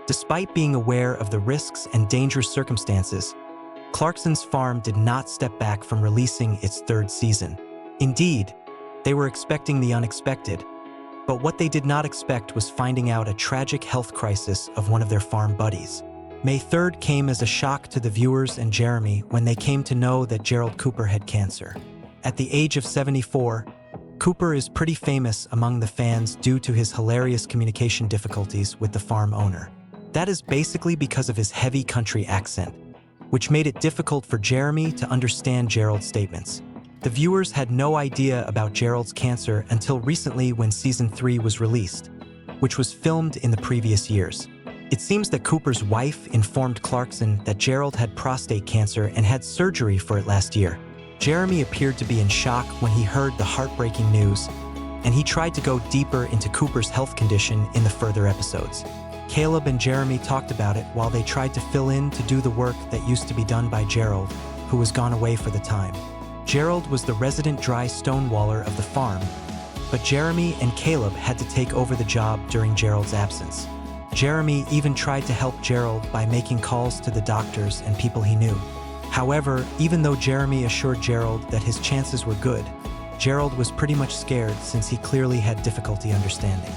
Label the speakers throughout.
Speaker 1: Despite being aware of the risks and dangerous circumstances, Clarkson's farm did not step back from releasing its third season. Indeed, they were expecting the unexpected, but what they did not expect was finding out a tragic health crisis of one of their farm buddies. May 3rd came as a shock to the viewers and Jeremy when they came to know that Gerald Cooper had cancer. At the age of 74, Cooper is pretty famous among the fans due to his hilarious communication difficulties with the farm owner. That is basically because of his heavy country accent, which made it difficult for Jeremy to understand Gerald's statements. The viewers had no idea about Gerald's cancer until recently when Season 3 was released, which was filmed in the previous years. It seems that Cooper's wife informed Clarkson that Gerald had prostate cancer and had surgery for it last year. Jeremy appeared to be in shock when he heard the heartbreaking news, and he tried to go deeper into Cooper's health condition in the further episodes. Caleb and Jeremy talked about it while they tried to fill in to do the work that used to be done by Gerald, who was gone away for the time. Gerald was the resident dry stonewaller of the farm, but Jeremy and Caleb had to take over the job during Gerald's absence. Jeremy even tried to help Gerald by making calls to the doctors and people he knew. However, even though Jeremy assured Gerald that his chances were good, Gerald was pretty much scared since he clearly had difficulty understanding.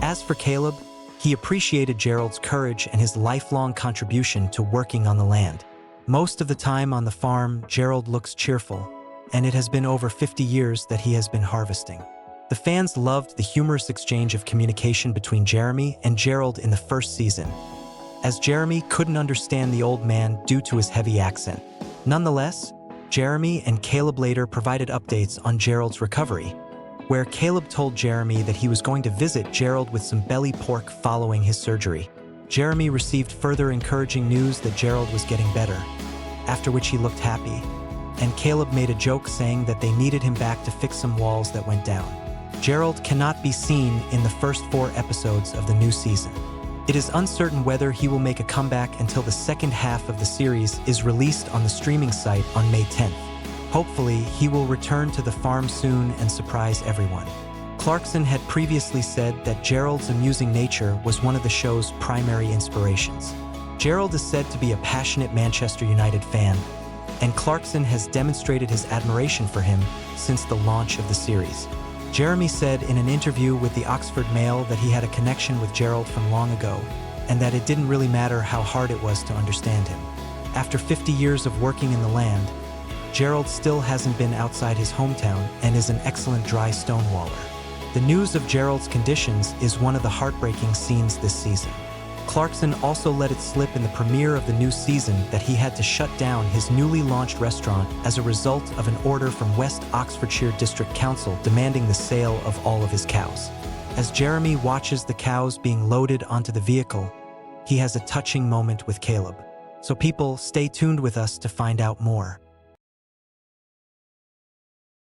Speaker 1: As for Caleb, he appreciated Gerald's courage and his lifelong contribution to working on the land. Most of the time on the farm, Gerald looks cheerful, and it has been over 50 years that he has been harvesting. The fans loved the humorous exchange of communication between Jeremy and Gerald in the first season, as Jeremy couldn't understand the old man due to his heavy accent. Nonetheless, Jeremy and Caleb later provided updates on Gerald's recovery, where Caleb told Jeremy that he was going to visit Gerald with some belly pork following his surgery. Jeremy received further encouraging news that Gerald was getting better, after which he looked happy, and Caleb made a joke saying that they needed him back to fix some walls that went down. Gerald cannot be seen in the first 4 episodes of the new season. It is uncertain whether he will make a comeback until the second half of the series is released on the streaming site on May 10th. Hopefully, he will return to the farm soon and surprise everyone. Clarkson had previously said that Gerald's amusing nature was one of the show's primary inspirations. Gerald is said to be a passionate Manchester United fan, and Clarkson has demonstrated his admiration for him since the launch of the series. Jeremy said in an interview with the Oxford Mail that he had a connection with Gerald from long ago, and that it didn't really matter how hard it was to understand him. After 50 years of working in the land, Gerald still hasn't been outside his hometown and is an excellent dry stonewaller. The news of Gerald's conditions is one of the heartbreaking scenes this season. Clarkson also let it slip in the premiere of the new season that he had to shut down his newly launched restaurant as a result of an order from West Oxfordshire District Council demanding the sale of all of his cows. As Jeremy watches the cows being loaded onto the vehicle, he has a touching moment with Caleb. So people, stay tuned with us to find out more.